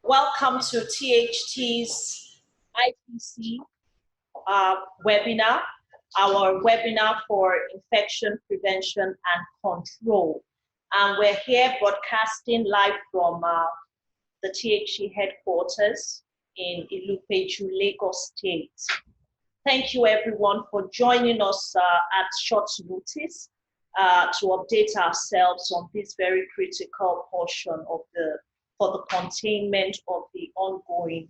Welcome to THT's IPC webinar, our webinar for infection prevention and control. And we're here broadcasting live from the THT headquarters in Ilupeju, Lagos State. Thank you everyone for joining us at short notice to update ourselves on this very critical portion of for the containment of the ongoing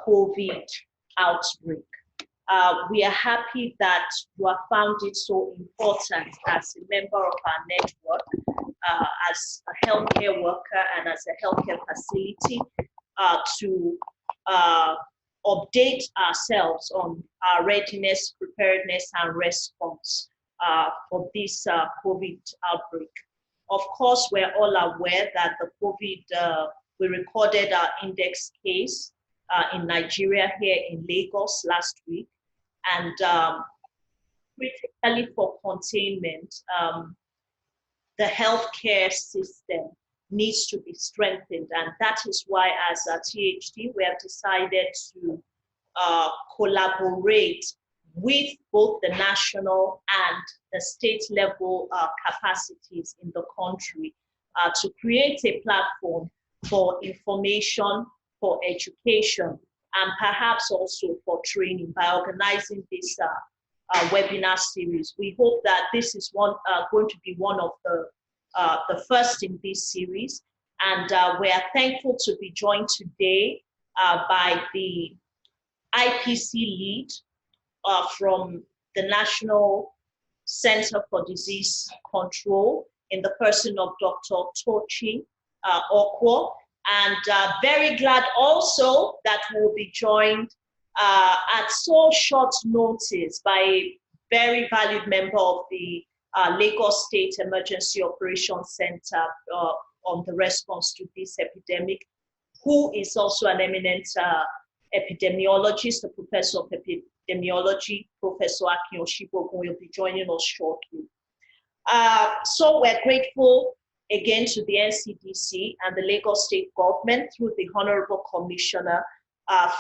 COVID outbreak. We are happy that you have found it so important as a member of our network, as a healthcare worker and as a healthcare facility to update ourselves on our readiness, preparedness, and response for this COVID outbreak. Of course, we're all aware that the COVID, we recorded our index case in Nigeria here in Lagos last week. And critically for containment, the healthcare system needs to be strengthened. And that is why as a THT, we have decided to collaborate with both the national and the state level capacities in the country to create a platform for information, for education, and perhaps also for training by organizing this webinar series. We hope that this is going to be one of the first in this series. And we are thankful to be joined today by the IPC lead from the National Center for Disease Control in the person of Dr. Tochi Okwo. And very glad also that we'll be joined at so short notice by a very valued member of the Lagos State Emergency Operations Center on the response to this epidemic, who is also an eminent epidemiologist, a professor of epidemiology, Professor Akin Oshibogun, will be joining us shortly. So we're grateful again to the NCDC and the Lagos State government through the Honorable Commissioner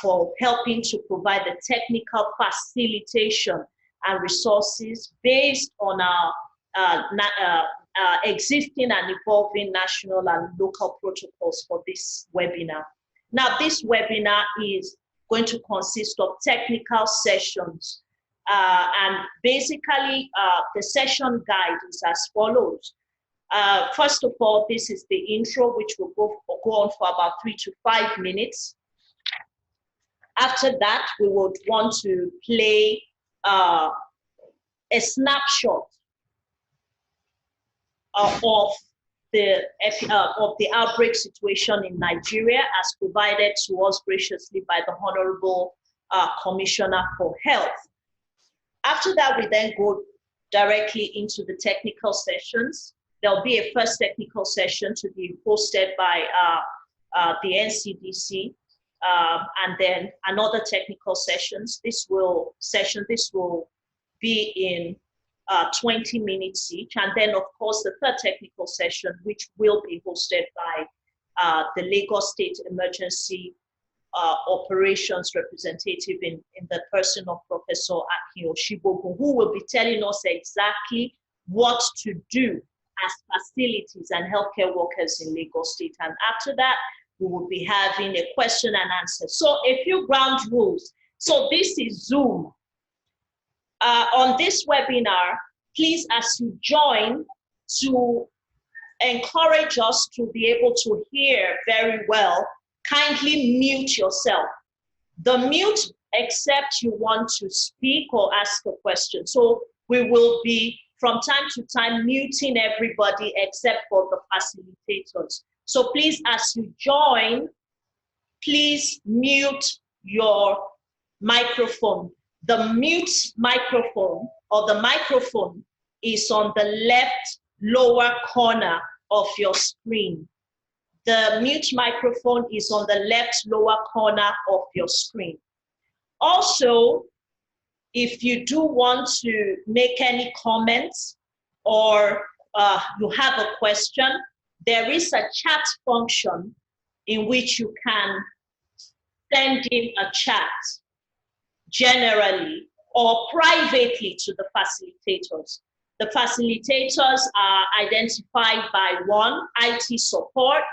for helping to provide the technical facilitation and resources based on our existing and evolving national and local protocols for this webinar. Now, this webinar is going to consist of technical sessions. And basically, the session guide is as follows. First of all, this is the intro, which will go on for about 3 to 5 minutes. After that, we would want to play a snapshot of the outbreak situation in Nigeria as provided to us graciously by the Honorable Commissioner for Health. After that, we then go directly into the technical sessions. There'll be a first technical session to be hosted by the NCDC, and then another technical sessions. This will be in 20 minutes each. And then, of course, the third technical session, which will be hosted by the Lagos State Emergency Operations representative in the person of Professor Akin Oshibogun, who will be telling us exactly what to do as facilities and healthcare workers in Lagos State. And after that, we will be having a question and answer. So a few ground rules. So this is Zoom. On this webinar, please, as you join, to encourage us to be able to hear very well, kindly mute yourself. The mute, except you want to speak or ask a question. So we will be, from time to time, muting everybody except for the facilitators. So please, as you join, please mute your microphone. The mute microphone, or the microphone, is on the left lower corner of your screen. The mute microphone is on the left lower corner of your screen. Also, if you do want to make any comments or you have a question, there is a chat function in which you can send in a chat generally or privately to the facilitators. The facilitators are identified by one, IT support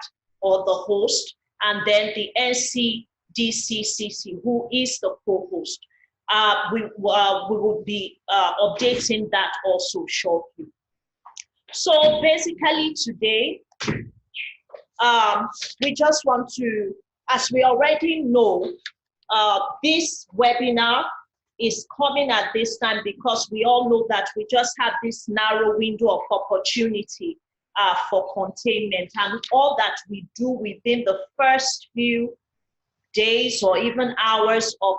or the host, and then the NCDCCC, who is the co-host. We will be updating that also shortly. So basically today, we just want to, as we already know, this webinar is coming at this time because we all know that we just have this narrow window of opportunity for containment, and all that we do within the first few days or even hours of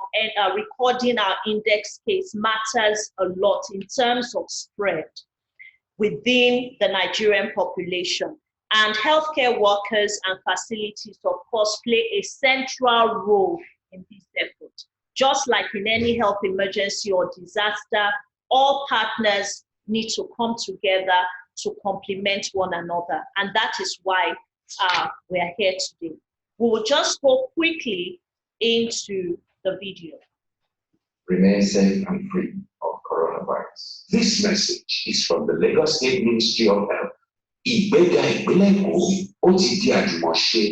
recording our index case matters a lot in terms of spread within the Nigerian population. And healthcare workers and facilities, of course, play a central role in this effort. Just like in any health emergency or disaster, all partners need to come together to complement one another. And that is why we are here today. We will just go quickly into the video. Remain safe and free of coronavirus. This message is from the Lagos State Ministry of Health. Ìgbéga ìpínlẹ̀ Èkó ó ti di àjùmọ̀ṣe.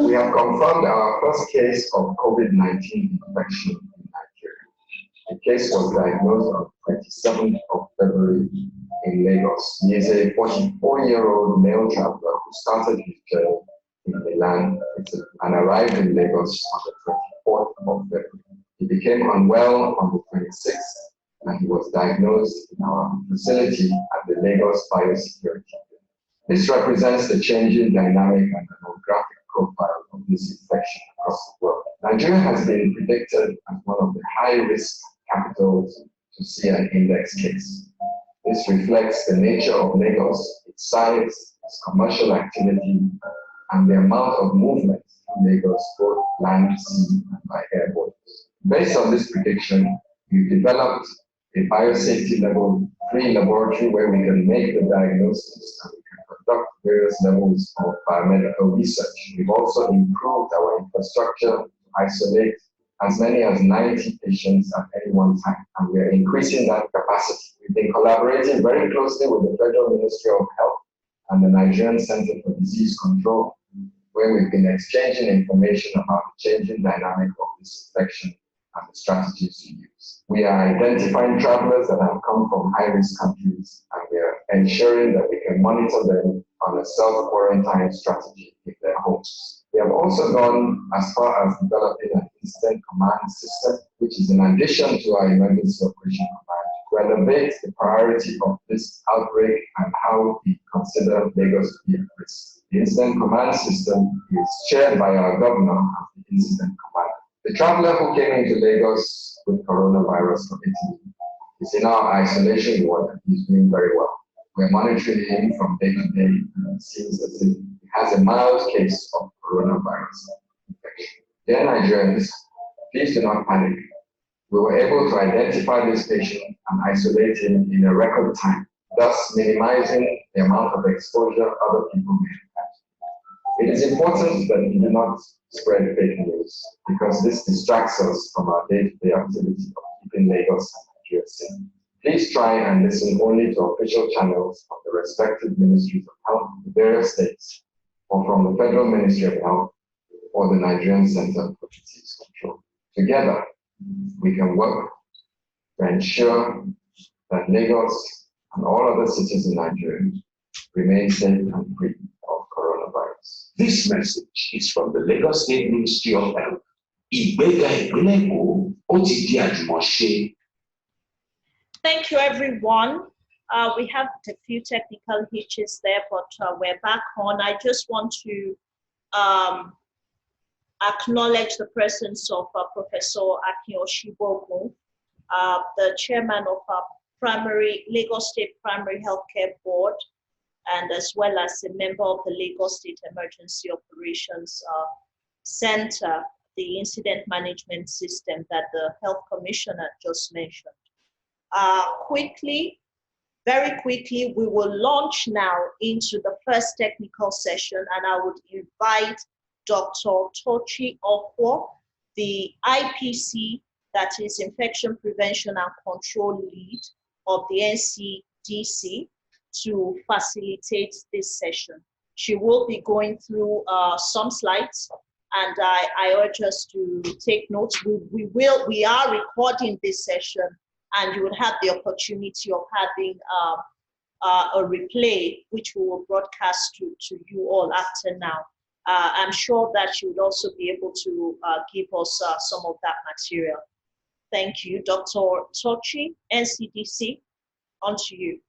We have confirmed our first case of COVID-19 infection in Nigeria. The case was diagnosed on 27th of February in Lagos. He is a 44-year-old male traveler who started his journey in Milan, Italy, and arrived in Lagos on the 24th of February. He became unwell on the 26th, and he was diagnosed in our facility at the Lagos Biosecurity. This represents the changing dynamic and demographic profile of this infection across the world. Nigeria has been predicted as one of the high-risk capitals to see an index case. This reflects the nature of Lagos, its size, its commercial activity, and the amount of movement in Lagos, both land, sea, and by airports. Based on this prediction, we've developed a biosafety level 3 laboratory where we can make the diagnosis and we can conduct various levels of biomedical research. We've also improved our infrastructure to isolate as many as 90 patients at any one time, and we are increasing that capacity. We've been collaborating very closely with the Federal Ministry of Health and the Nigerian Center for Disease Control, where we've been exchanging information about the changing dynamic of this infection and the strategies to use. We are identifying travelers that have come from high-risk countries, and we are ensuring that we can monitor them on a self-quarantine strategy in their homes. We have also gone as far as developing an incident command system, which is in addition to our emergency operation command, to elevate the priority of this outbreak and how we consider Lagos to be at risk. The incident command system is chaired by our governor as the incident commander. The traveler who came into Lagos with coronavirus from Italy is in our isolation ward and he's doing very well. We're monitoring him from day to day, and it seems that he has a mild case of coronavirus infection. Dear Nigerians, please do not panic. We were able to identify this patient and isolate him in a record time, thus minimizing the amount of exposure other people may have. It is important that we do not spread fake news, because this distracts us from our day-to-day activity of keeping Lagos and Nigeria safe. Please try and listen only to official channels of the respective ministries of health in the various states, or from the Federal Ministry of Health or the Nigerian Center for Disease Control. Together, we can work to ensure that Lagos and all other cities in Nigeria remain safe and free of coronavirus. This message is from the Lagos State Ministry of Health. Ìgbéga ìpínlẹ̀ Èkó ó ti di àjùmọ̀ṣe. Thank you, everyone. We have a few technical hitches there, but we're back on. I just want to acknowledge the presence of Professor Akin Oshibogun, the chairman of our Lagos State Primary Healthcare Board, and as well as a member of the Lagos State Emergency Operations center the incident management system that the Health Commissioner just mentioned. Very quickly, we will launch now into the first technical session, and I would invite Dr. Tochi Okwo, the IPC, that is Infection Prevention and Control Lead of the NCDC, to facilitate this session. She will be going through some slides, and I urge us to take notes. We are recording this session, and you will have the opportunity of having a replay, which we will broadcast to you all after now. I'm sure that you would also be able to give us some of that material. Thank you. Dr. Tochi, NCDC, on to you.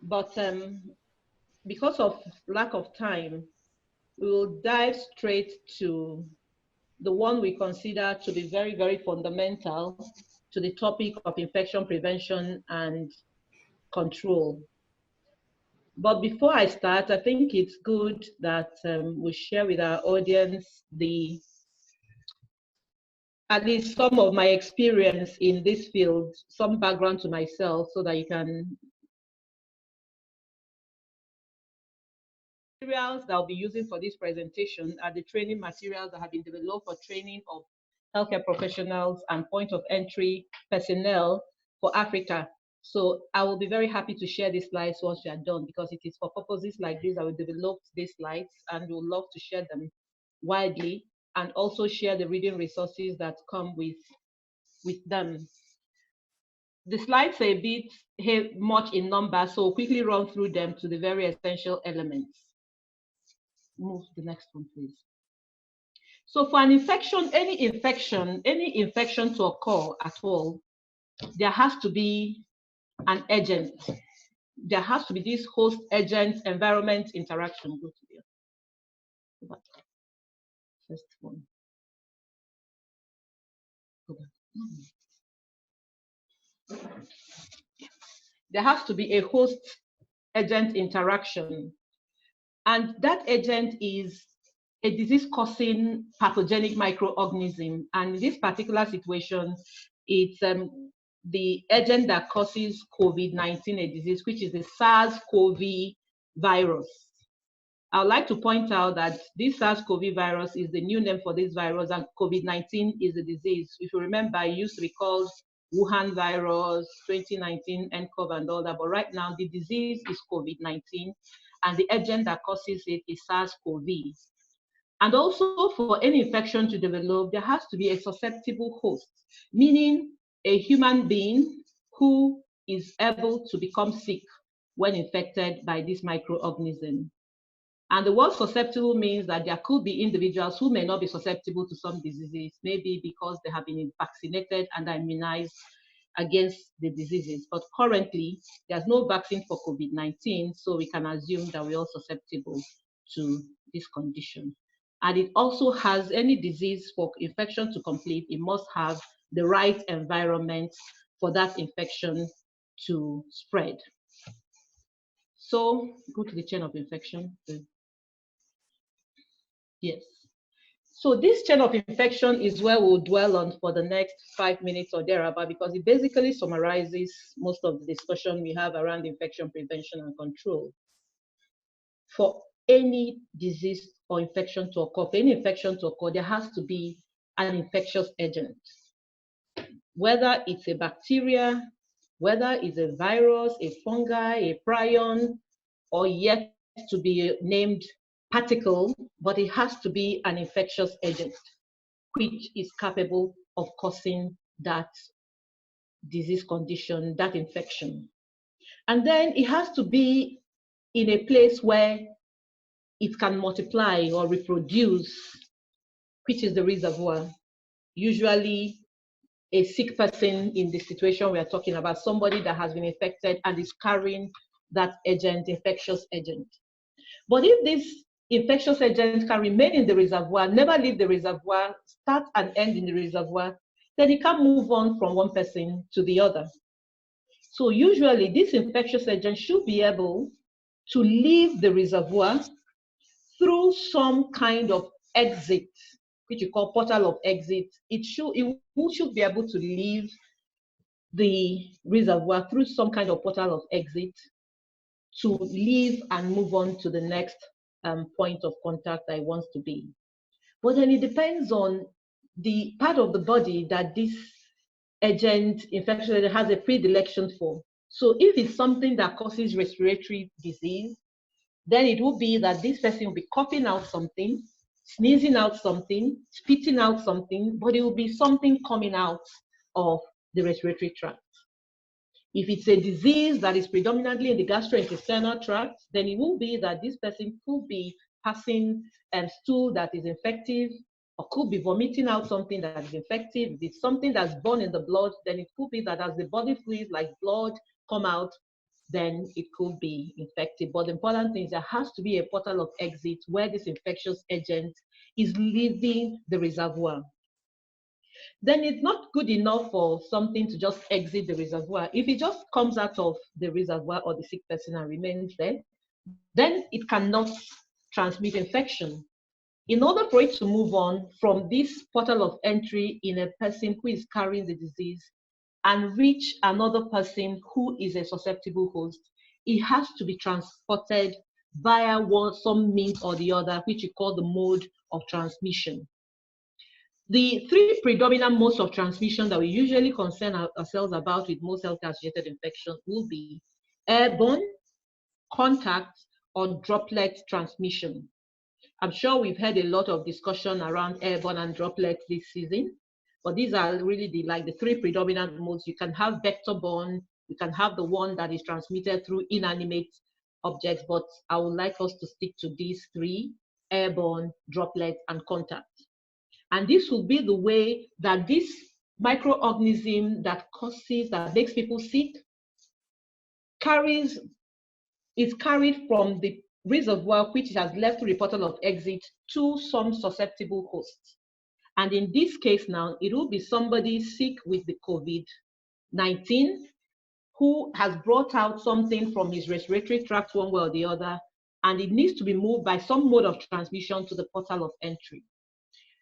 But because of lack of time, we will dive straight to the one we consider to be very, very fundamental to the topic of infection prevention and control. But before I start, I think it's good that we share with our audience at least some of my experience in this field, some background to myself, so that you can materials that I'll be using for this presentation are the training materials that have been developed for training of healthcare professionals and point of entry personnel for Africa. So I will be very happy to share these slides once we are done, because it is for purposes like this that we developed these slides, and we would love to share them widely and also share the reading resources that come with them. The slides are a bit much in number, so we'll quickly run through them to the very essential elements. Move to the next one, please. So for an infection, any infection to occur at all, there has to be an agent. There has to be this host agent environment interaction. Go to the first one. There has to be a host agent interaction. And that agent is a disease-causing pathogenic microorganism. And in this particular situation, it's the agent that causes COVID-19, a disease, which is the SARS-CoV virus. I would like to point out that this SARS-CoV virus is the new name for this virus, and COVID-19 is a disease. If you remember, it used to be called Wuhan virus, 2019, nCoV, and all that. But right now, the disease is COVID-19, and the agent that causes it is SARS-CoV. And also, for any infection to develop, there has to be a susceptible host, meaning a human being who is able to become sick when infected by this microorganism. And the word susceptible means that there could be individuals who may not be susceptible to some diseases, maybe because they have been vaccinated and immunized against the diseases. But currently, there's no vaccine for COVID-19, so we can assume that we're all susceptible to this condition. And it also has, any disease for infection to complete, it must have the right environment for that infection to spread. So go to the chain of infection. Yes. So this chain of infection is where we'll dwell on for the next 5 minutes or thereabout, because it basically summarizes most of the discussion we have around infection prevention and control. For any disease or infection to occur, for any infection to occur, there has to be an infectious agent. Whether it's a bacteria, whether it's a virus, a fungi, a prion, or yet to be named particle, but it has to be an infectious agent which is capable of causing that disease condition, that infection. And then it has to be in a place where it can multiply or reproduce, which is the reservoir. Usually a sick person in the situation we are talking about, somebody that has been infected and is carrying that agent, infectious agent. But if this infectious agent can remain in the reservoir, never leave the reservoir, start and end in the reservoir, then it can move on from one person to the other. So usually this infectious agent should be able to leave the reservoir through some kind of exit, which you call portal of exit. It should be able to leave the reservoir through some kind of portal of exit to leave and move on to the next point of contact that it wants to be. But then it depends on the part of the body that this infectious agent has a predilection for. So if it's something that causes respiratory disease, then it will be that this person will be coughing out something, sneezing out something, spitting out something, but it will be something coming out of the respiratory tract. If it's a disease that is predominantly in the gastrointestinal tract, then it will be that this person could be passing stool that is infective, or could be vomiting out something that is infective. If it's something that's born in the blood, then it could be that as the body fluids like blood come out, then it could be infected. But the important thing is there has to be a portal of exit where this infectious agent is leaving the reservoir. Then it's not good enough for something to just exit the reservoir. If it just comes out of the reservoir or the sick person and remains there, then it cannot transmit infection. In order for it to move on from this portal of entry in a person who is carrying the disease and reach another person who is a susceptible host, it has to be transported via some means or the other, which we call the mode of transmission. The three predominant modes of transmission that we usually concern ourselves about with most health-associated infections will be airborne, contact, or droplet transmission. I'm sure we've had a lot of discussion around airborne and droplets this season, but these are really the three predominant modes. You can have vector-borne, you can have the one that is transmitted through inanimate objects, but I would like us to stick to these three: airborne, droplet, and contact. And this will be the way that this microorganism that makes people sick is carried from the reservoir, which has left through the portal of exit, to some susceptible hosts. And in this case now, it will be somebody sick with the COVID-19 who has brought out something from his respiratory tract one way or the other, and it needs to be moved by some mode of transmission to the portal of entry.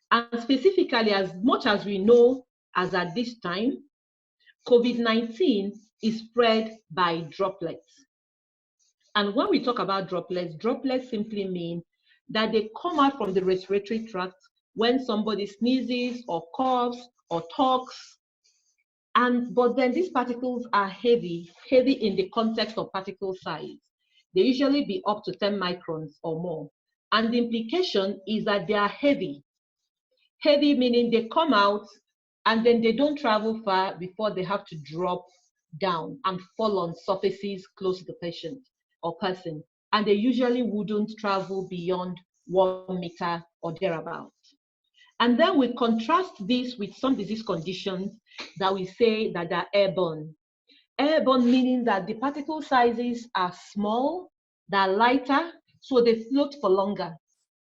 And specifically, as much as we know as at this time, COVID-19 is spread by droplets. And when we talk about droplets simply mean that they come out from the respiratory tract when somebody sneezes or coughs or talks. But then these particles are heavy in the context of particle size. They usually be up to 10 microns or more. And the implication is that they are heavy. Heavy meaning they come out and then they don't travel far before they have to drop down and fall on surfaces close to the patient or person. And they usually wouldn't travel beyond 1 meter or thereabout. And then we contrast this with some disease conditions that we say that are airborne. Airborne meaning that the particle sizes are small, they're lighter, so they float for longer.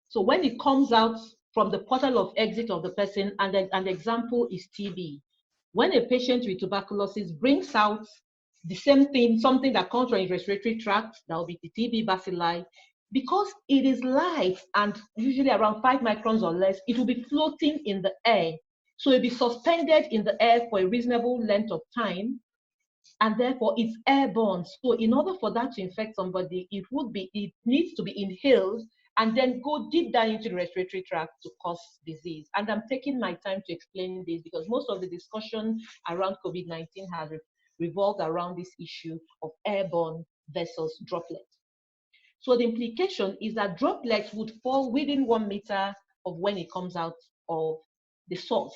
So when it comes out from the portal of exit of the person, and then an example is TB. When a patient with tuberculosis brings out the same thing, something that comes from his respiratory tract, that will be the TB bacilli, because it is light and usually around 5 microns or less, it will be floating in the air. So it'll be suspended in the air for a reasonable length of time, and therefore it's airborne. So in order for that to infect somebody, it needs to be inhaled and then go deep down into the respiratory tract to cause disease. And I'm taking my time to explain this because most of the discussion around COVID-19 has revolved around this issue of airborne versus droplets. So the implication is that droplets would fall within 1 meter of when it comes out of the source.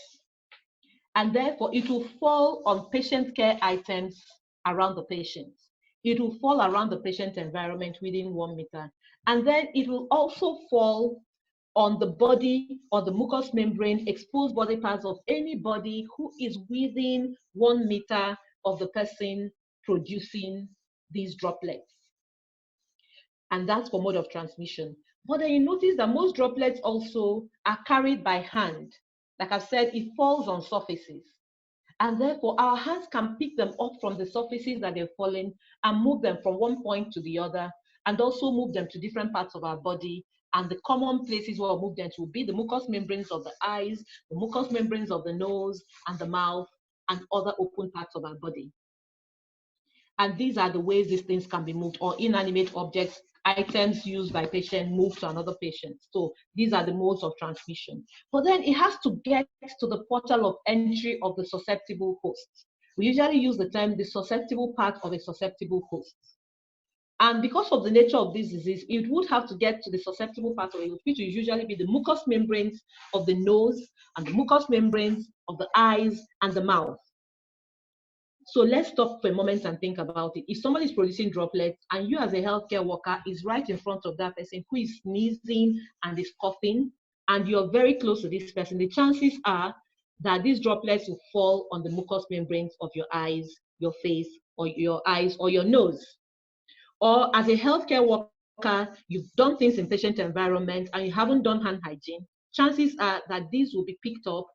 And therefore it will fall on patient care items around the patient. It will fall around the patient environment within 1 meter. And then it will also fall on the body or the mucous membrane, exposed body parts of anybody who is within 1 meter of the person producing these droplets. And that's for mode of transmission. But then you notice that most droplets also are carried by hand. Like I said, it falls on surfaces. And therefore, our hands can pick them up from the surfaces that they've fallen and move them from one point to the other, and also move them to different parts of our body. And the common places where we'll move them to will be the mucous membranes of the eyes, the mucous membranes of the nose and the mouth, and other open parts of our body. And these are the ways these things can be moved, or inanimate objects, items used by patient moved to another patient. So these are the modes of transmission. But then it has to get to the portal of entry of the susceptible host. We usually use the term the susceptible part of a susceptible host. And because of the nature of this disease, it would have to get to the susceptible part of it, which would usually be the mucous membranes of the nose and the mucous membranes of the eyes and the mouth. So let's stop for a moment and think about it. If somebody is producing droplets and you as a healthcare worker is right in front of that person who is sneezing and is coughing, and you're very close to this person, the chances are that these droplets will fall on the mucous membranes of your eyes, your face, or your eyes, or your nose. Or as a healthcare worker, you've done things in patient environment and you haven't done hand hygiene, chances are that these will be picked up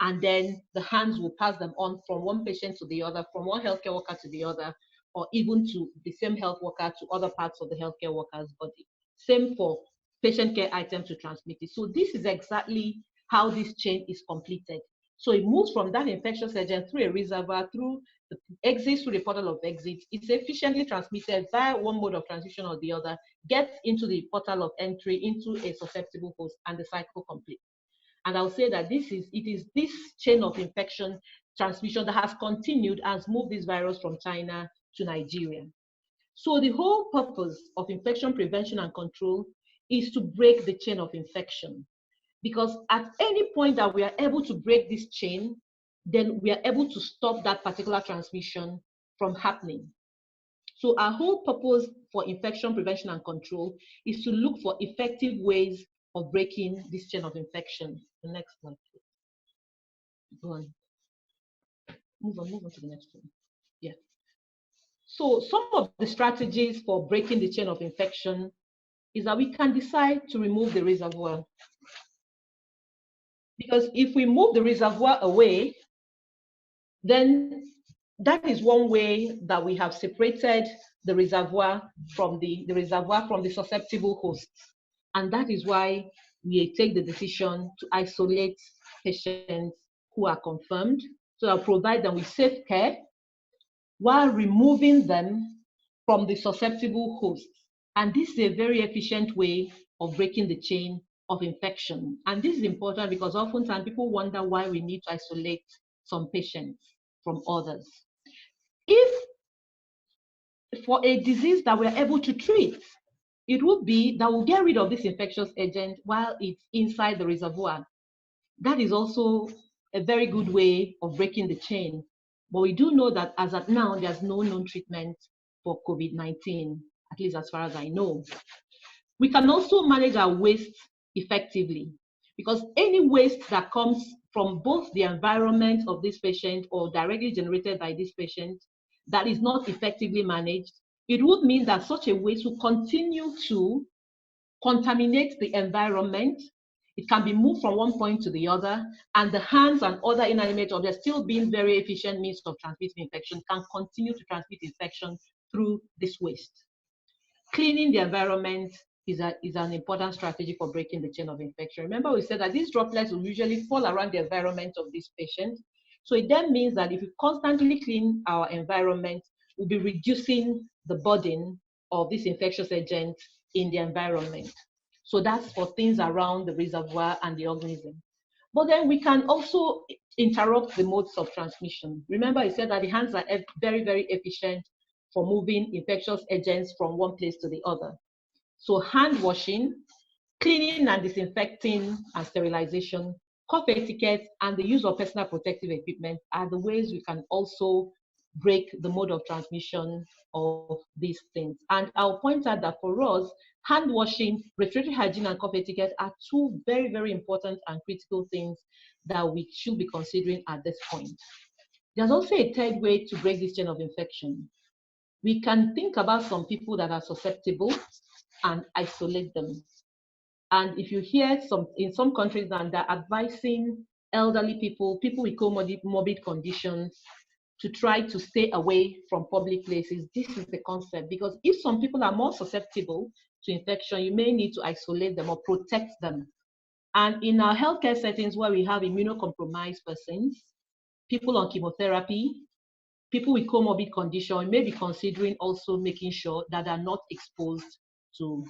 and then the hands will pass them on from one patient to the other, from one healthcare worker to the other, or even to the same health worker to other parts of the healthcare worker's body. Same for patient care items to transmit it. So this is exactly how this chain is completed. So it moves from that infectious agent through a reservoir, through the exits through the portal of exits. It's efficiently transmitted via one mode of transmission or the other, gets into the portal of entry into a susceptible host, and the cycle completes. And I'll say that it is this chain of infection transmission that has continued and has moved this virus from China to Nigeria. So the whole purpose of infection prevention and control is to break the chain of infection. Because at any point that we are able to break this chain, then we are able to stop that particular transmission from happening. So our whole purpose for infection prevention and control is to look for effective ways of breaking this chain of infection. The next one, please. Go on. Move on to the next one. Yeah. So some of the strategies for breaking the chain of infection is that we can decide to remove the reservoir. Because if we move the reservoir away, then that is one way that we have separated the reservoir from the susceptible hosts. And that is why we take the decision to isolate patients who are confirmed, so that provide them with safe care while removing them from the susceptible hosts. And this is a very efficient way of breaking the chain of infection. And this is important because oftentimes people wonder why we need to isolate some patients from others. If for a disease that we're able to treat, it would be that we'll get rid of this infectious agent while it's inside the reservoir. That is also a very good way of breaking the chain. But we do know that as of now, there's no known treatment for COVID-19, at least as far as I know. We can also manage our waste effectively, because any waste that comes from both the environment of this patient or directly generated by this patient that is not effectively managed, it would mean that such a waste will continue to contaminate the environment. It can be moved from one point to the other, and the hands and other inanimate objects, still being very efficient means of transmitting infection, can continue to transmit infection through this waste. Cleaning the environment is an important strategy for breaking the chain of infection. Remember, we said that these droplets will usually fall around the environment of this patient. So it then means that if we constantly clean our environment, we'll be reducing the burden of this infectious agent in the environment. So that's for things around the reservoir and the organism. But then we can also interrupt the modes of transmission. Remember, I said that the hands are very, very efficient for moving infectious agents from one place to the other. So hand washing, cleaning and disinfecting and sterilization, cough etiquette, and the use of personal protective equipment are the ways we can also break the mode of transmission of these things. And I'll point out that for us, hand washing, respiratory hygiene, and cough etiquette are two very, very important and critical things that we should be considering at this point. There's also a third way to break this chain of infection. We can think about some people that are susceptible and isolate them. And if you hear in some countries that they're advising elderly people, people with comorbid conditions, to try to stay away from public places. This is the concept, because if some people are more susceptible to infection, you may need to isolate them or protect them. And in our healthcare settings where we have immunocompromised persons, people on chemotherapy, people with comorbid condition, we may be considering also making sure that they're not exposed to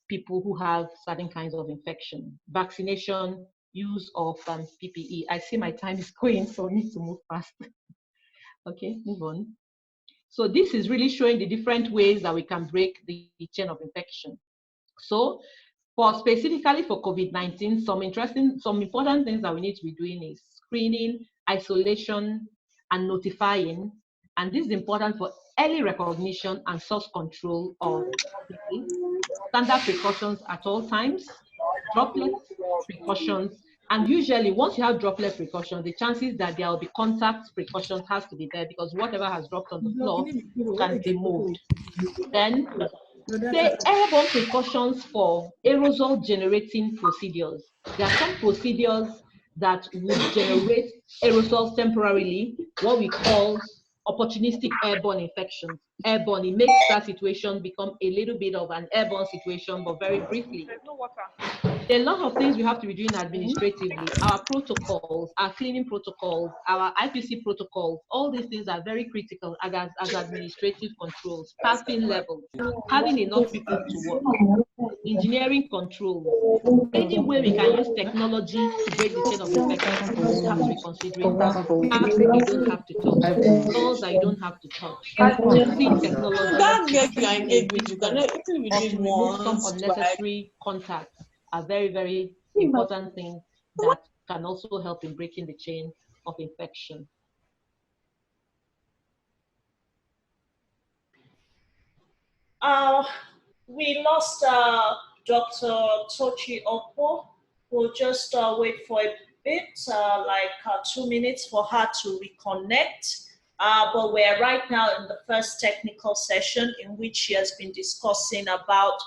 people who have certain kinds of infection. Vaccination, use of PPE. I see my time is going, so I need to move fast. Okay, move on. So this is really showing the different ways that we can break the chain of infection. So specifically for COVID-19, some important things that we need to be doing is screening, isolation, and notifying. And this is important for early recognition and source control of people. Standard precautions at all times, droplet precautions, and usually once you have droplet precautions, the chances that there will be contact precautions has to be there, because whatever has dropped on the floor can be moved. Then the airborne precautions for aerosol generating procedures. There are some procedures that would generate aerosols temporarily, what we call opportunistic airborne infections. Airborne, it makes that situation become a little bit of an airborne situation, but very briefly. There are a lot of things we have to be doing administratively. Our protocols, our cleaning protocols, our IPC protocols, all these things are very critical as administrative controls, staffing levels, having enough people to work, engineering controls. Any way we can use technology to break the chain of infection, we have to be considering that. Masks that you don't have to touch, dolls that you don't have to touch, using technology to remove some unnecessary contacts are very, very important things that can also help in breaking the chain of infection. We lost Dr. Tochi Okwo. We'll just wait for a bit, 2 minutes for her to reconnect. But we're right now in the first technical session in which she has been discussing about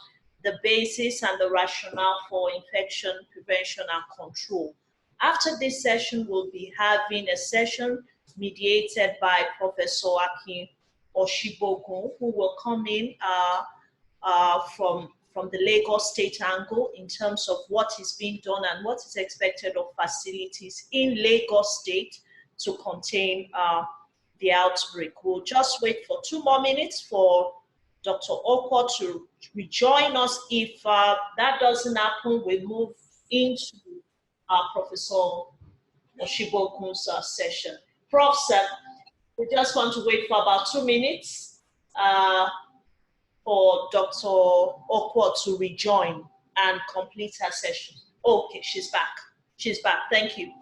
the basis and the rationale for infection prevention and control. After this session, we'll be having a session mediated by Professor Akin Oshibogun, who will come in from the Lagos State angle in terms of what is being done and what is expected of facilities in Lagos State to contain the outbreak. We'll just wait for 2 more minutes for Dr. Okwo to rejoin us. If that doesn't happen, we move into Professor Oshibogun's session. Prof, sir, we just want to wait for about 2 minutes for Dr. Okwo to rejoin and complete her session. Okay, she's back. She's back. Thank you.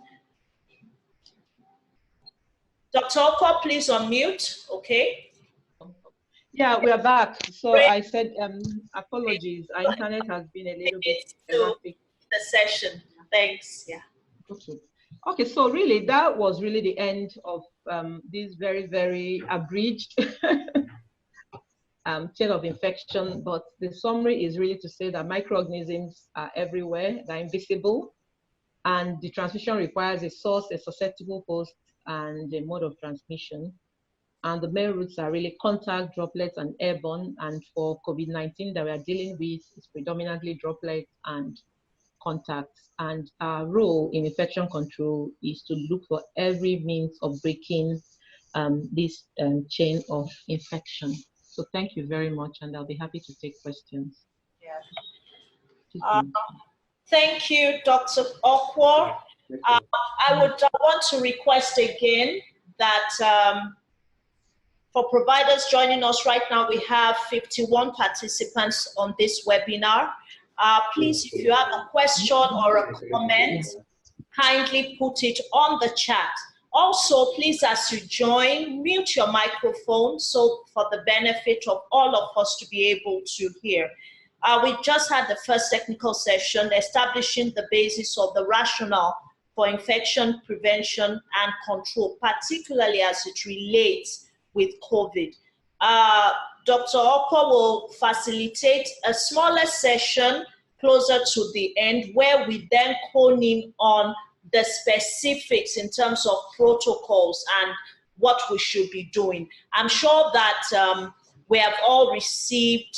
Dr. Okwo, please unmute. Okay. Yeah, we are back. So great. I said apologies. Our internet has been a little bit erratic. The session. Thanks. Yeah. Okay. Okay. So really, that was really the end of this very, very abridged chain of infection. But the summary is really to say that microorganisms are everywhere. They're invisible, and the transmission requires a source, a susceptible host, and a mode of transmission. And the main routes are really contact, droplets, and airborne. And for COVID-19 that we are dealing with is predominantly droplets and contacts. And our role in infection control is to look for every means of breaking this chain of infection. So thank you very much, and I'll be happy to take questions. Yeah. Thank you, Dr. Okwo. I would want to request again that for providers joining us right now, we have 51 participants on this webinar. Please, if you have a question or a comment, kindly put it on the chat. Also, please, as you join, mute your microphone so for the benefit of all of us to be able to hear. We just had the first technical session establishing the basis of the rationale for infection prevention and control, particularly as it relates with COVID. Dr. Okwo will facilitate a smaller session closer to the end where we then hone in on the specifics in terms of protocols and what we should be doing. I'm sure that we have all received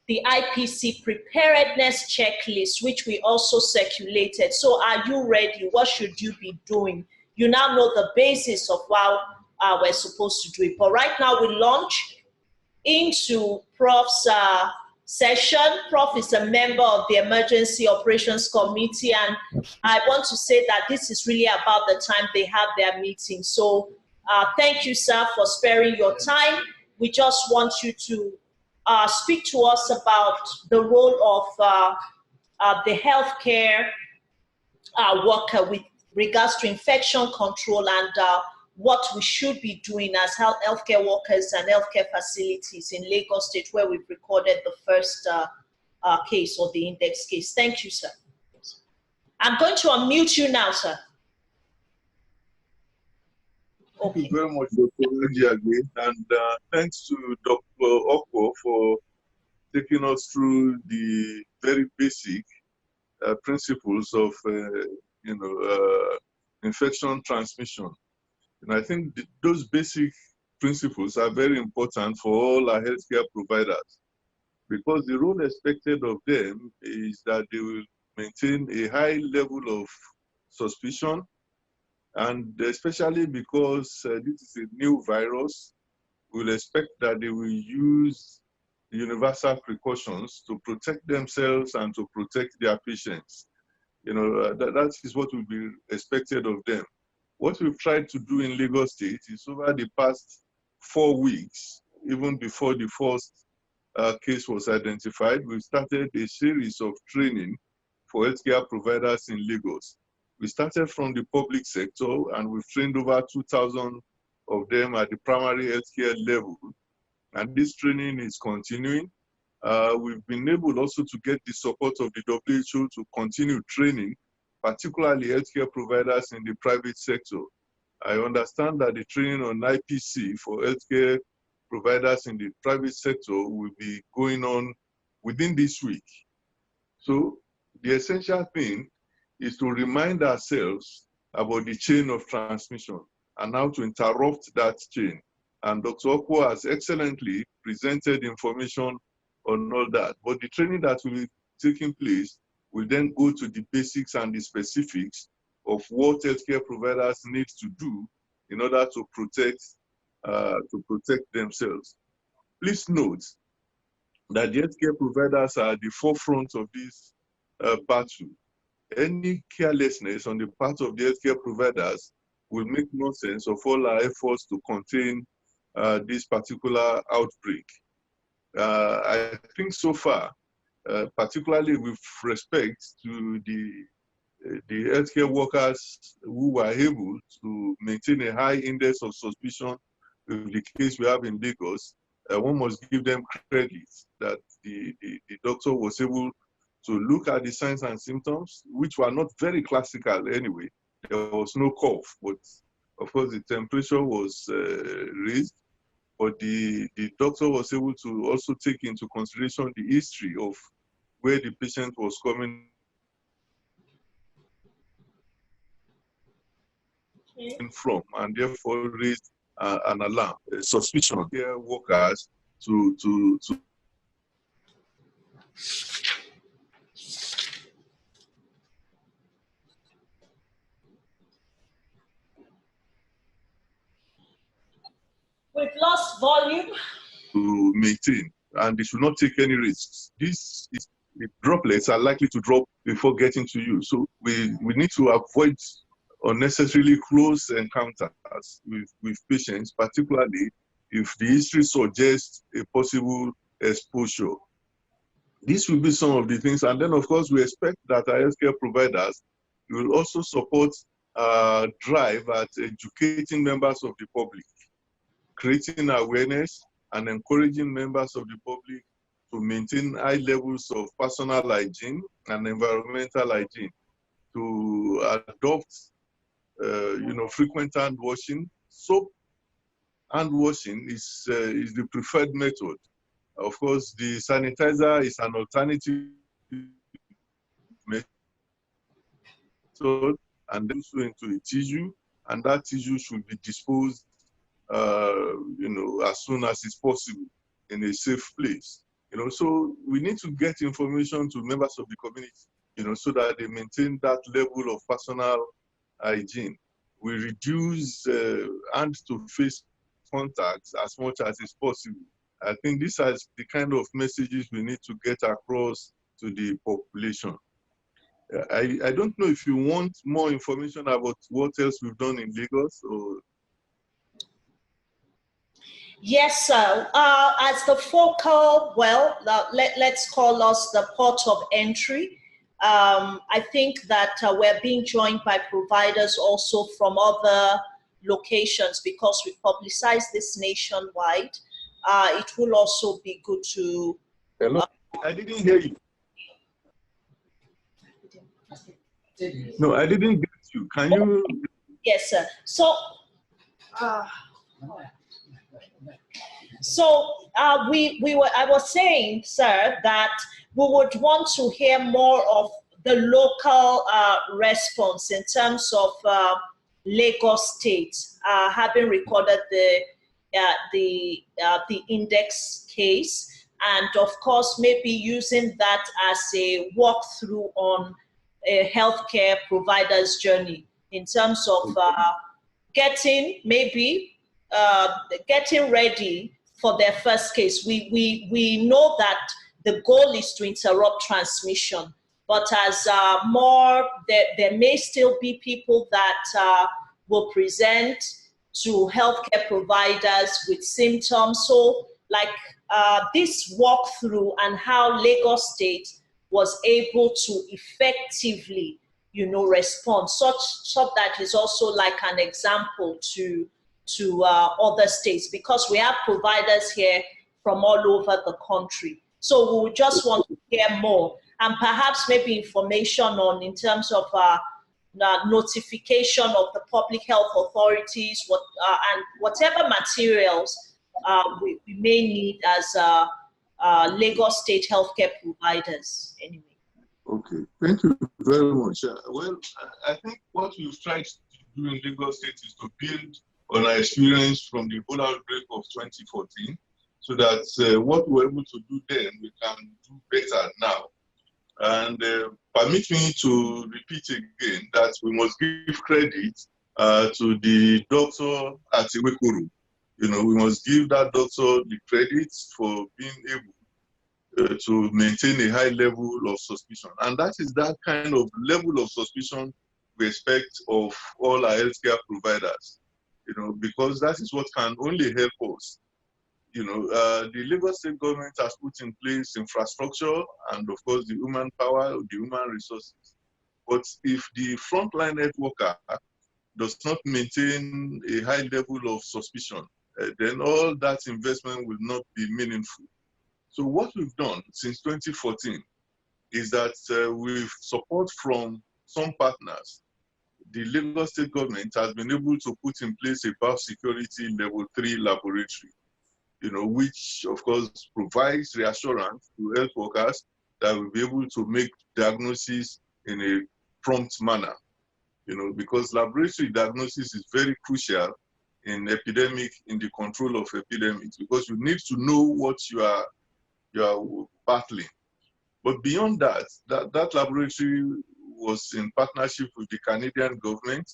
the IPC preparedness checklist, which we also circulated. So are you ready? What should you be doing? You now know the basis of how we're supposed to do it. But right now we launch into Prof's session. Prof is a member of the Emergency Operations Committee, and I want to say that this is really about the time they have their meeting. So thank you, sir, for sparing your time. We just want you to speak to us about the role of the healthcare worker with regards to infection control and what we should be doing as healthcare workers and healthcare facilities in Lagos State, where we've recorded the first case or the index case. Thank you, sir. I'm going to unmute you now, sir. Thank you very much, Dr. Ojiagbe, and thanks to Dr. Okwo for taking us through the very basic principles of infection transmission. And I think those basic principles are very important for all our healthcare providers, because the role expected of them is that they will maintain a high level of suspicion, and especially because this is a new virus, we'll expect that they will use universal precautions to protect themselves and to protect their patients. That is what will be expected of them. What we've tried to do in Lagos State is, over the past 4 weeks, even before the first case was identified, we started a series of training for healthcare providers in Lagos. We started from the public sector, and we've trained over 2,000 of them at the primary healthcare level. And this training is continuing. We've been able also to get the support of the WHO to continue training, particularly healthcare providers in the private sector. I understand that the training on IPC for healthcare providers in the private sector will be going on within this week. So the essential thing is to remind ourselves about the chain of transmission and how to interrupt that chain. And Dr. Okwo has excellently presented information on all that. But the training that will be taking place will then go to the basics and the specifics of what healthcare providers need to do in order to protect themselves. Please note that the healthcare providers are at the forefront of this battle. Any carelessness on the part of the healthcare providers will make nonsense of all our efforts to contain this particular outbreak. I think so far, particularly with respect to the healthcare workers who were able to maintain a high index of suspicion with the case we have in Lagos, one must give them credit that the doctor was able to look at the signs and symptoms, which were not very classical anyway. There was no cough, but of course the temperature was raised. But the doctor was able to also take into consideration the history of where the patient was coming from, and therefore raised an alarm, a suspicion of care workers to We've lost volume. To maintain, and they should not take any risks. The droplets are likely to drop before getting to you. So we need to avoid unnecessarily close encounters with patients, particularly if the history suggests a possible exposure. These will be some of the things. And then, of course, we expect that our healthcare providers will also support a drive at educating members of the public, creating awareness and encouraging members of the public to maintain high levels of personal hygiene and environmental hygiene, to adopt frequent hand washing. Soap hand washing is the preferred method. Of course, the sanitizer is an alternative method, and then also into a tissue, and that tissue should be disposed, as soon as it's possible in a safe place. So we need to get information to members of the community, so that they maintain that level of personal hygiene. We reduce hand-to-face contacts as much as is possible. I think these are the kind of messages we need to get across to the population. I don't know if you want more information about what else we've done in Lagos, or... Yes, sir. As the focal, let's call us the port of entry. I think that we're being joined by providers also from other locations, because we publicize this nationwide. It will also be good to... Hello? I didn't hear you. No, I didn't get you. Can you... Yes, sir. So, I was saying, sir, that we would want to hear more of the local response in terms of Lagos State having recorded the index case, and of course maybe using that as a walkthrough on a healthcare provider's journey in terms of getting ready for their first case. We know that the goal is to interrupt transmission, but as there may still be people that will present to healthcare providers with symptoms. So like this walkthrough and how Lagos State was able to effectively, respond, such that is also like an example to other states, because we have providers here from all over the country. So we just want to hear more, and perhaps maybe information on in terms of notification of the public health authorities, and whatever materials we may need as Lagos State healthcare providers. Anyway. Okay, thank you very much. Well, I think what we've tried to do in Lagos State is to build on our experience from the Ebola outbreak of 2014, so that what we were able to do then, we can do better now. And permit me to repeat again that we must give credit to the doctor at Iwekuru. We must give that doctor the credit for being able to maintain a high level of suspicion. And that is that kind of level of suspicion we expect of all our healthcare providers, because that is what can only help us. The Lagos State government has put in place infrastructure and, of course, the human power, the human resources. But if the frontline health worker does not maintain a high level of suspicion, then all that investment will not be meaningful. So what we've done since 2014 is that with support from some partners, the Lagos State government has been able to put in place a biosecurity level 3 laboratory, which of course provides reassurance to health workers that will be able to make diagnosis in a prompt manner, because laboratory diagnosis is very crucial in the control of epidemics, because you need to know what you are battling. But beyond that, that laboratory was in partnership with the Canadian government,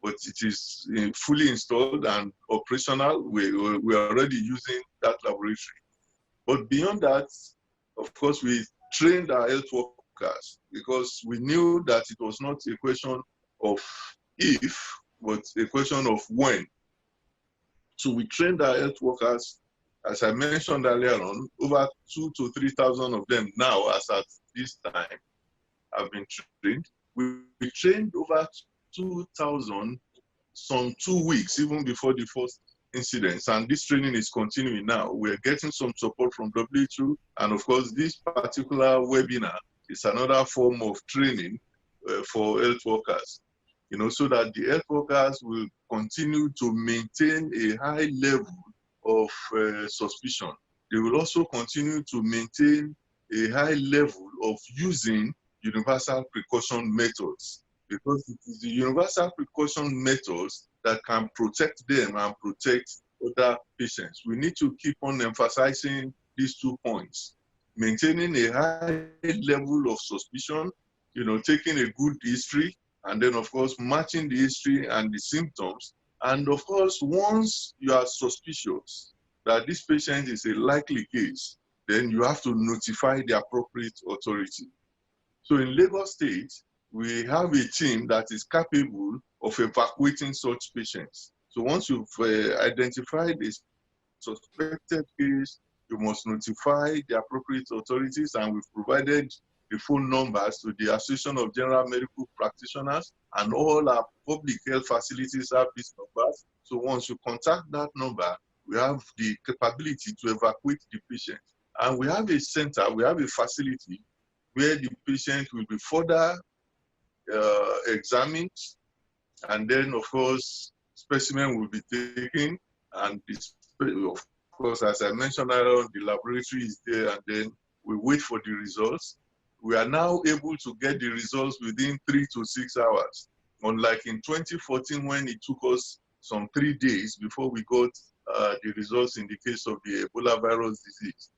but it is fully installed and operational. We are already using that laboratory. But beyond that, of course, we trained our health workers, because we knew that it was not a question of if, but a question of when. So we trained our health workers, as I mentioned earlier on, over 2,000 to 3,000 of them now, as at this time, have been trained. We trained over 2,000 some 2 weeks, even before the first incidents, and this training is continuing now. We're getting some support from WHO, and of course, this particular webinar is another form of training for health workers, so that the health workers will continue to maintain a high level of suspicion. They will also continue to maintain a high level of using universal precaution methods, because it is the universal precaution methods that can protect them and protect other patients. We need to keep on emphasizing these 2 points. Maintaining a high level of suspicion, taking a good history, and then of course matching the history and the symptoms. And of course, once you are suspicious that this patient is a likely case, then you have to notify the appropriate authority. So in Lagos State, we have a team that is capable of evacuating such patients. So once you've identified a suspected case, you must notify the appropriate authorities, and we've provided the phone numbers to the Association of General Medical Practitioners, and all our public health facilities have these numbers. So once you contact that number, we have the capability to evacuate the patient. And we have a center, we have a facility where the patient will be further examined, and then of course specimen will be taken, and of course, as I mentioned earlier, the laboratory is there, and then we wait for the results. We are now able to get the results within 3 to 6 hours, unlike in 2014 when it took us some 3 days before we got the results in the case of the Ebola virus disease.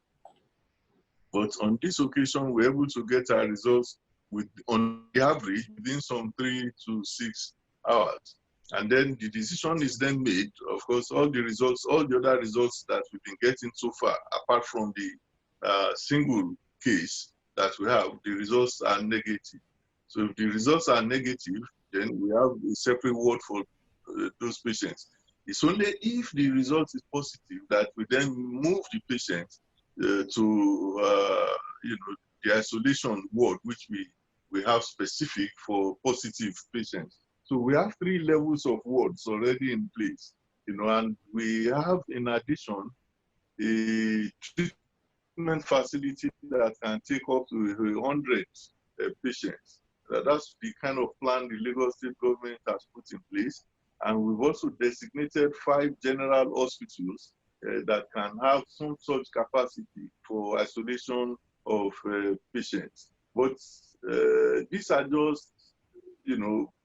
But on this occasion, we're able to get our results on the average within some 3 to 6 hours. And then the decision is then made. Of course, all the results, all the other results that we've been getting so far, apart from the single case that we have, the results are negative. So if the results are negative, then we have a separate ward for those patients. It's only if the result is positive that we then move the patient to the isolation ward, which we have specific for positive patients. So we have 3 levels of wards already in place, and we have, in addition, a treatment facility that can take up to 100 patients. That's the kind of plan the Lagos State government has put in place. And we've also designated 5 general hospitals that can have some such capacity for isolation of patients. But these are just,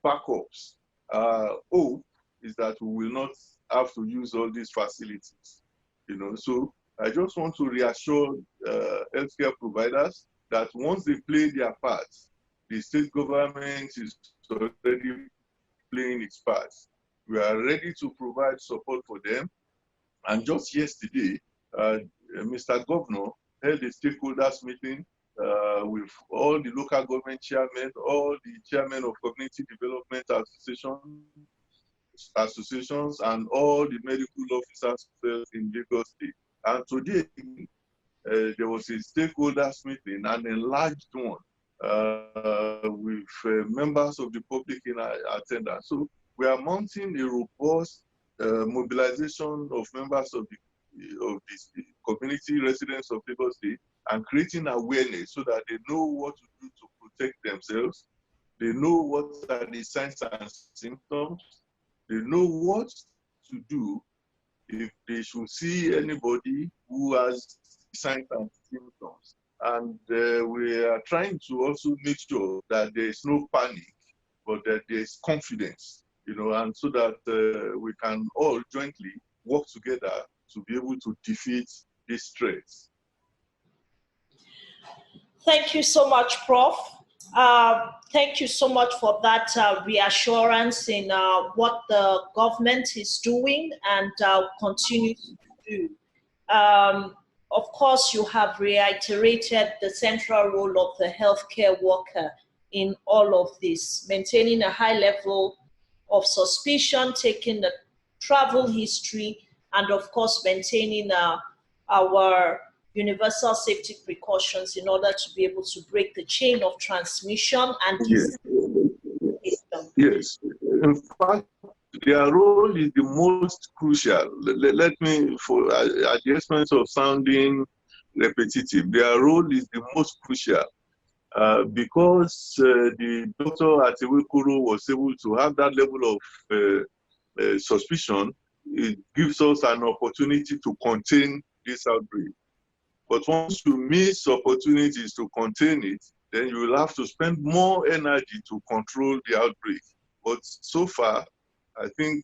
backups. Hope is that we will not have to use all these facilities. So I just want to reassure healthcare providers that once they play their part, the state government is already playing its part. We are ready to provide support for them. And just yesterday, Mr. Governor held a stakeholders meeting with all the local government chairmen, all the chairmen of community development associations, and all the medical officers in Lagos State. And today, there was a stakeholders meeting, an enlarged one, with members of the public in attendance. So we are mounting a robust mobilization of members of the community residents of Lagos State, and creating awareness so that they know what to do to protect themselves. They know what are the signs and symptoms. They know what to do if they should see anybody who has signs and symptoms. And we are trying to also make sure that there is no panic, but that there is confidence, and so that we can all jointly work together to be able to defeat these threats. Thank you so much, Prof. Thank you so much for that reassurance in what the government is doing and continues to do. Of course, you have reiterated the central role of the healthcare worker in all of this, maintaining a high level of suspicion, taking the travel history, and of course, maintaining our universal safety precautions in order to be able to break the chain of transmission and yes. Yes. In fact, their role is the most crucial. Let me, at the expense of sounding repetitive, their role is the most crucial because the doctor at Ewekoro was able to have that level of suspicion. It gives us an opportunity to contain this outbreak. But once you miss opportunities to contain it, then you will have to spend more energy to control the outbreak. But so far, I think,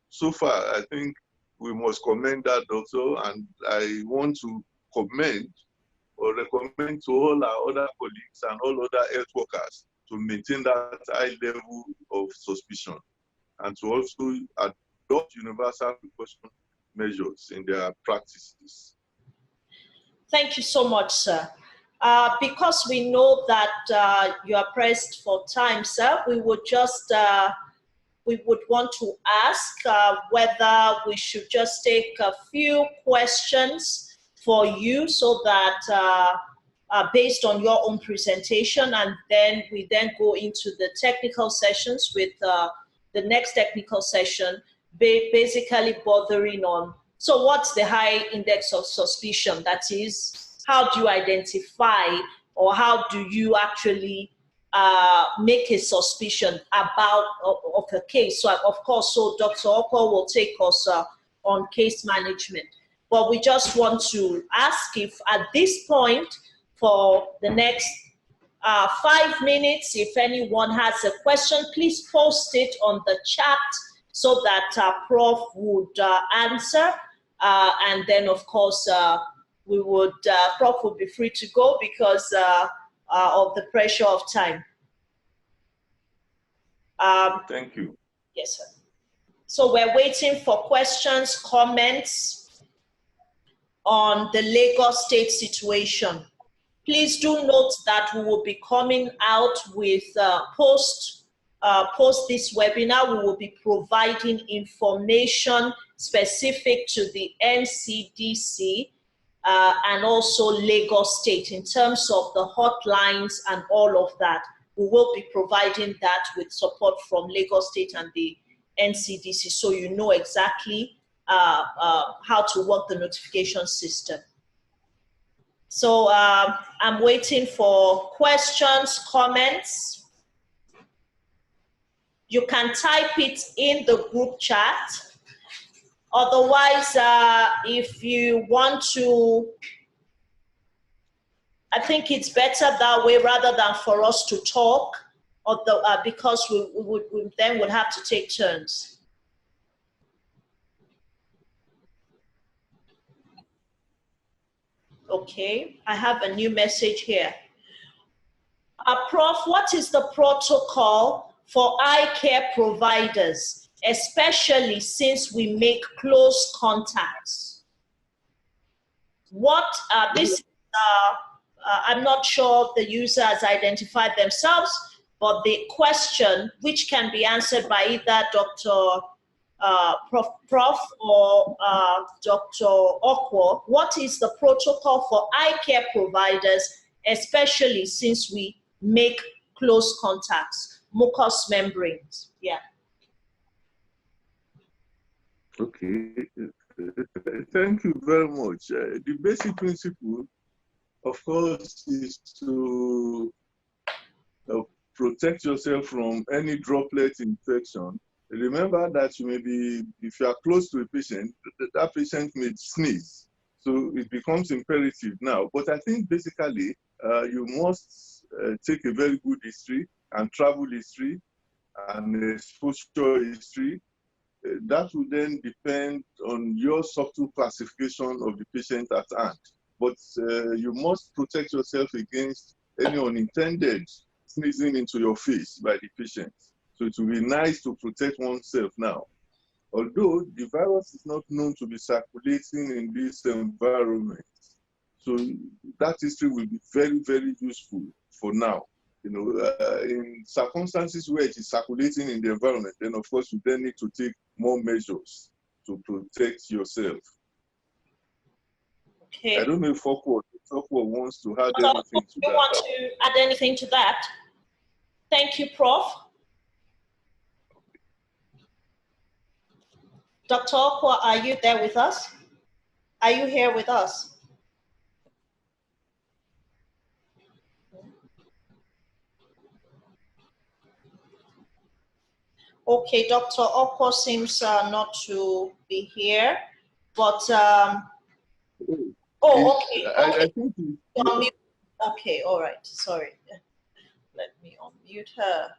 so far, I think we must commend that doctor, and I want to commend or recommend to all our other colleagues and all other health workers to maintain that high level of suspicion and to also adopt universal precaution measures in their practices. Thank you so much, sir. Because we know that you are pressed for time, sir, we would just we would want to ask whether we should just take a few questions for you so that based on your own presentation, and then we then go into the technical sessions with the next technical session, basically bothering on, so what's the high index of suspicion? That is, how do you identify or how do you actually make a suspicion about of a case? So of course, so Dr. Oko will take us on case management. But we just want to ask if at this point, for the next 5 minutes, if anyone has a question, please post it on the chat so that Prof would answer. And then, of course, we would, Prof would be free to go because of the pressure of time. Thank you. Yes, sir. So we're waiting for questions, comments on the Lagos State situation. Please do note that we will be coming out with post this webinar. We will be providing information specific to the NCDC and also Lagos State in terms of the hotlines and all of that. We will be providing that with support from Lagos State and the NCDC, so you know exactly how to work the notification system. So I'm waiting for questions, comments. You can type it in the group chat. Otherwise, if you want to, I think it's better that way rather than for us to talk, because we then would have to take turns. Okay, I have a new message here. Prof, what is the protocol for eye care providers, especially since we make close contacts? What this I'm not sure the user has identified themselves, but the question, which can be answered by either Dr. Prof or Dr. Okwo, what is the protocol for eye care providers, especially since we make close contacts, mucous membranes? Yeah. Okay, thank you very much. The basic principle, of course, is to protect yourself from any droplet infection. Remember that you may be, if you are close to a patient, that patient may sneeze. So it becomes imperative now. But I think basically you must take a very good history and travel history and exposure history. That will then depend on your subtle classification of the patient at hand. But you must protect yourself against any unintended sneezing into your face by the patient. So it will be nice to protect oneself now. Although the virus is not known to be circulating in this environment. So that history will be very, very useful for now. You know, in circumstances where it is circulating in the environment, then of course you then need to take more measures to protect yourself. Okay. I don't know if Okwo wants to add anything to that. You want to add anything to that? Thank you, Prof. Dr. Okwo, are you there with us? Are you here with us? Okay, Dr. Okwo seems not to be here, but, oh, okay. I think Okay, all right. Sorry. Let me unmute her.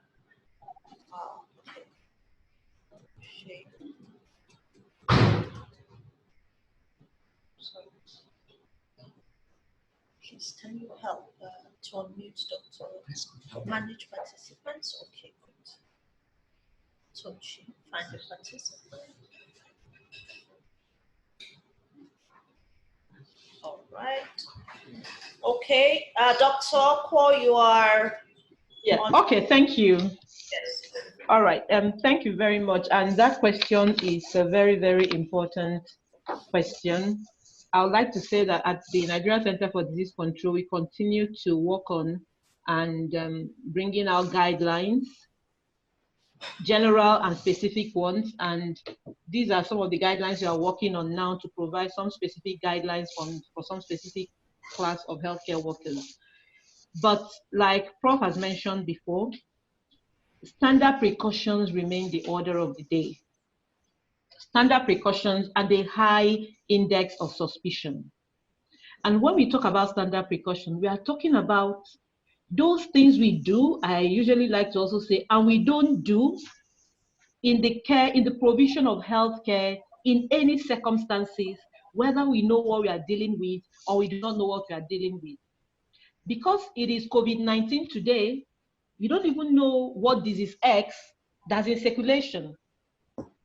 Okay. Sorry. Please, can you help to unmute Dr. Manage participants? Okay, good. So she find the participant. All right. Okay, Dr. Kwo, you are Yeah. on. Okay. Thank you. Yes. All right. Thank you very much. And that question is a very, very important question. I would like to say that at the Nigeria Center for Disease Control, we continue to work on and bringing out guidelines, general and specific ones. And these are some of the guidelines we are working on now to provide some specific guidelines for some specific class of healthcare workers. But like Prof has mentioned before, standard precautions remain the order of the day. Standard precautions and a high index of suspicion. And when we talk about standard precaution, we are talking about those things we do, I usually like to also say, and we don't do in the care, in the provision of healthcare in any circumstances, whether we know what we are dealing with or we do not know what we are dealing with. Because it is COVID-19 today, you don't even know what disease X that's in circulation.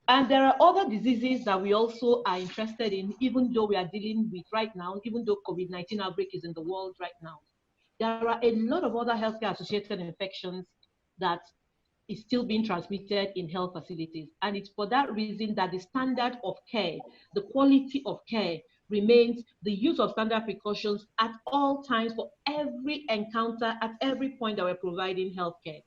And there are other diseases that we also are interested in, even though we are dealing with right now, even though COVID-19 outbreak is in the world right now. There are a lot of other healthcare associated infections that is still being transmitted in health facilities. And it's for that reason that the standard of care, the quality of care remains the use of standard precautions at all times for every encounter, at every point that we're providing healthcare.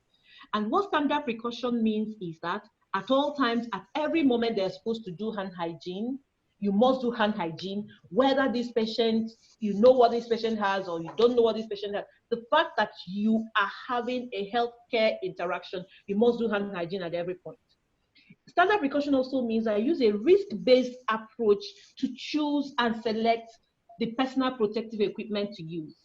And what standard precaution means is that at all times, at every moment, they're supposed to do hand hygiene. You must do hand hygiene, whether this patient, you know what this patient has or you don't know what this patient has. The fact that you are having a healthcare interaction, you must do hand hygiene at every point. Standard precaution also means I use a risk-based approach to choose and select the personal protective equipment to use.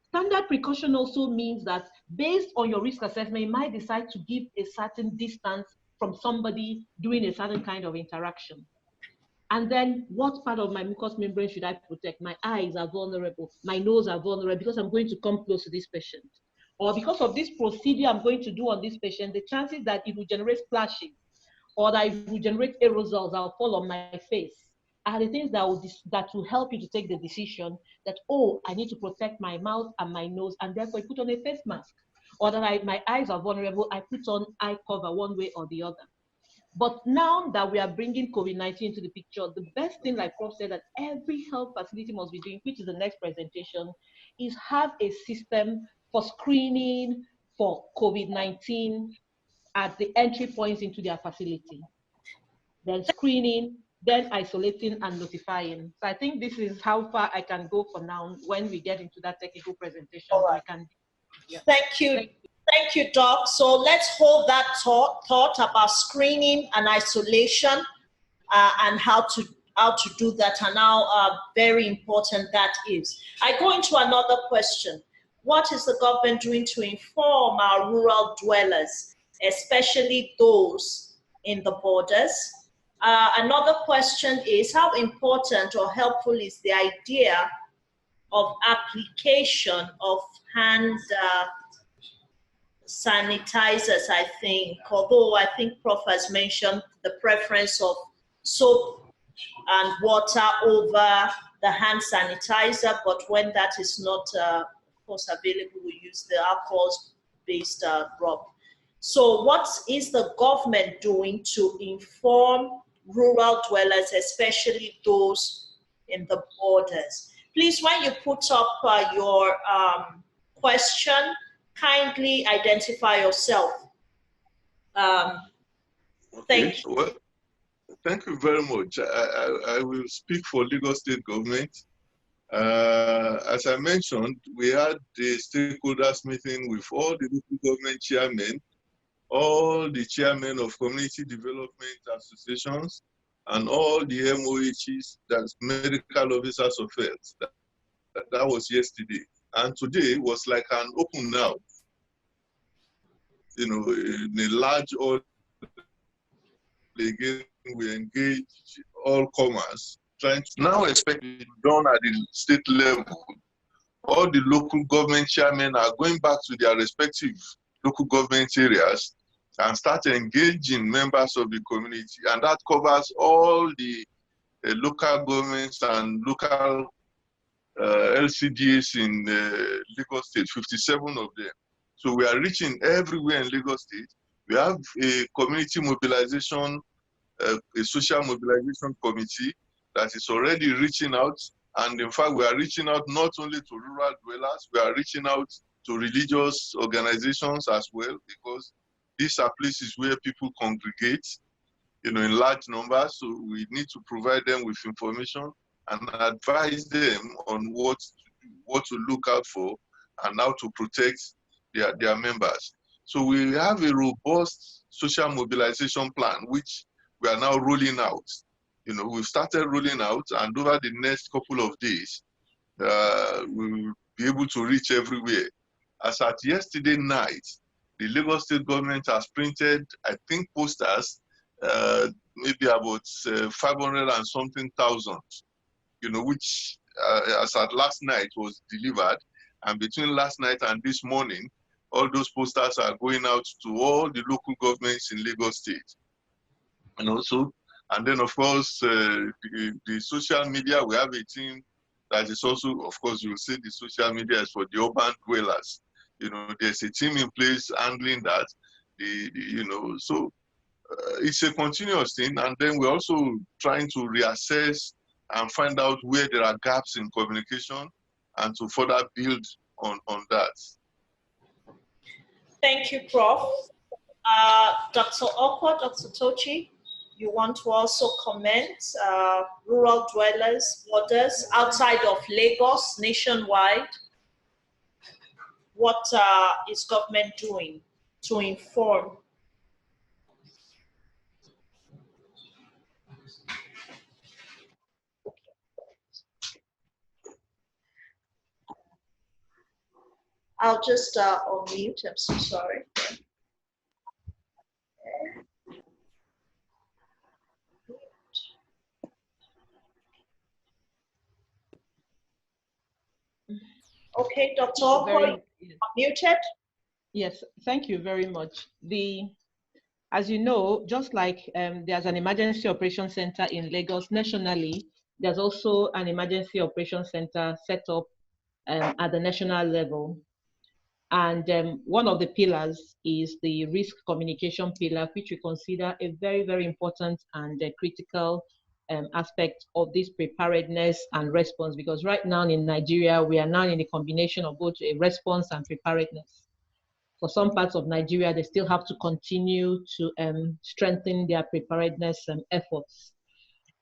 Standard precaution also means that based on your risk assessment, you might decide to give a certain distance from somebody doing a certain kind of interaction. And then what part of my mucous membrane should I protect? My eyes are vulnerable, my nose are vulnerable because I'm going to come close to this patient. Or because of this procedure I'm going to do on this patient, the chances that it will generate splashes or that it will generate aerosols that will fall on my face are the things that will help you to take the decision that, oh, I need to protect my mouth and my nose, and therefore I put on a face mask. Or that my eyes are vulnerable, I put on eye cover one way or the other. But now that we are bringing COVID-19 into the picture, the best thing, like Prof said, that every health facility must be doing, which is the next presentation, is have a system for screening for COVID-19 at the entry points into their facility. Then screening, then isolating and notifying. So I think this is how far I can go for now. When we get into that technical presentation, All right. we can. Yeah. Thank you. Thank you, Doc. So let's hold that thought about screening and isolation and how to do that and how very important that is. I go into another question. What is the government doing to inform our rural dwellers, especially those in the borders? Another question is, how important or helpful is the idea of application of hand sanitizers, I think, although I think Prof has mentioned the preference of soap and water over the hand sanitizer, but when that is not, of course, available, we use the alcohol-based rub. So what is the government doing to inform rural dwellers, especially those in the borders? Please, when you put up your question, kindly identify yourself. Thank you. Well, thank you very much. I will speak for Lagos State government. As I mentioned, we had the stakeholders meeting with all the local government chairmen, all the chairmen of community development associations, and all the MOHs, that's medical officers of health. That was yesterday. And today was like an open now, you know, in a large all again, we engage all comers, trying to now expect it done at the state level. All the local government chairmen are going back to their respective local government areas and start engaging members of the community. And that covers all the local governments and local LCDs in Lagos State, 57 of them. So we are reaching everywhere in Lagos State. We have a community mobilization, a social mobilization committee that is already reaching out. And in fact, we are reaching out not only to rural dwellers, we are reaching out to religious organizations as well, because these are places where people congregate, you know, in large numbers. So we need to provide them with information and advise them on what to look out for and how to protect their members. So we have a robust social mobilization plan, which we are now rolling out. You know, we've started rolling out, and over the next couple of days, we will be able to reach everywhere. As at yesterday night, the Lagos State government has printed, I think, posters, maybe about 500 and something thousand, you know, which as at last night was delivered. And between last night and this morning, all those posters are going out to all the local governments in Lagos State. And also, and then of course, the social media, we have a team that is also, of course, you will say the social media is for the urban dwellers. You know, there's a team in place handling that. You know, so it's a continuous thing. And then we're also trying to reassess and find out where there are gaps in communication and to further build on that. Thank you, Prof. Dr. Okwa, Dr. Tochi, you want to also comment, rural dwellers, borders outside of Lagos, nationwide, what is government doing to inform? I'll just unmute, I'm so sorry. Okay, Dr. Okwa, muted. Yes, thank you very much. As you know, just like there's an emergency operations center in Lagos nationally, there's also an emergency operations center set up at the national level. And one of the pillars is the risk communication pillar, which we consider a very, very important and critical aspect of this preparedness and response, because right now in Nigeria, we are now in a combination of both a response and preparedness. For some parts of Nigeria, they still have to continue to strengthen their preparedness efforts.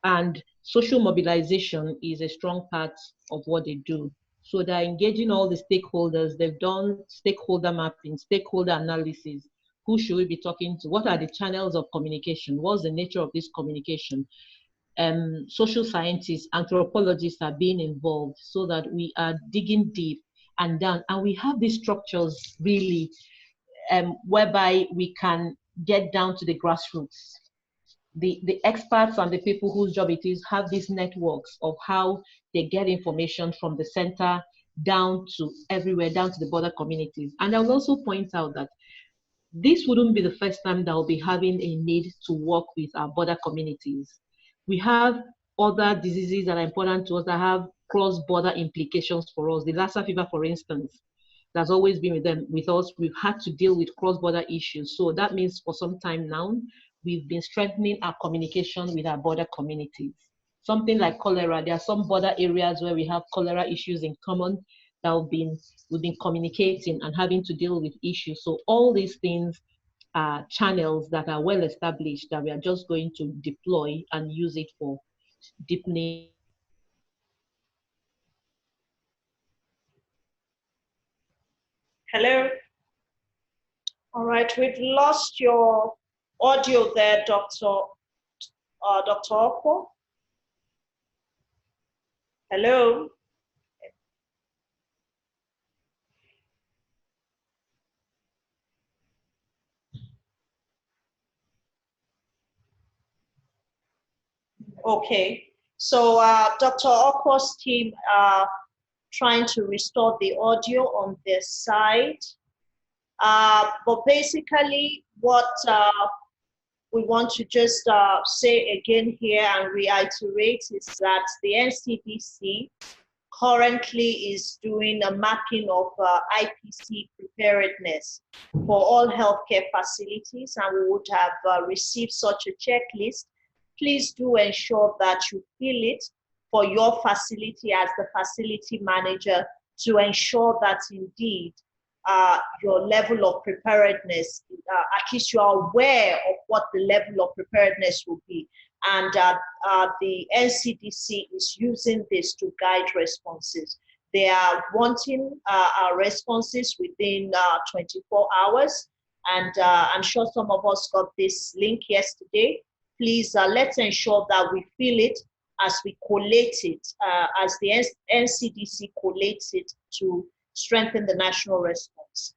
And social mobilization is a strong part of what they do. So they're engaging all the stakeholders. They've done stakeholder mapping, stakeholder analysis. Who should we be talking to? What are the channels of communication? What's the nature of this communication? Social scientists, anthropologists are being involved so that we are digging deep and down. And we have these structures really whereby we can get down to the grassroots. The experts and the people whose job it is have these networks of how they get information from the center down to everywhere, down to the border communities. And I will also point out that this wouldn't be the first time that we'll be having a need to work with our border communities. We have other diseases that are important to us that have cross-border implications for us. The Lassa fever, for instance, that's always been with us. We've had to deal with cross-border issues. So that means for some time now, we've been strengthening our communication with our border communities. Something like cholera, there are some border areas where we have cholera issues in common that we've been communicating and having to deal with issues. So all these things are channels that are well established that we are just going to deploy and use it for deepening. Hello. All right, we've lost your audio there, Dr. Okwa. Hello. Okay. So Dr. Okwo's team trying to restore the audio on this side. But basically what we want to just say again here and reiterate is that the NCDC currently is doing a mapping of IPC preparedness for all healthcare facilities, and we would have received such a checklist. Please do ensure that you fill it for your facility as the facility manager to ensure that indeed your level of preparedness, at least you are aware of what the level of preparedness will be. And the NCDC is using this to guide responses. They are wanting our responses within 24 hours. And I'm sure some of us got this link yesterday. Please, let's ensure that we fill it as we collate it, as the NCDC collates it to strengthen the national response.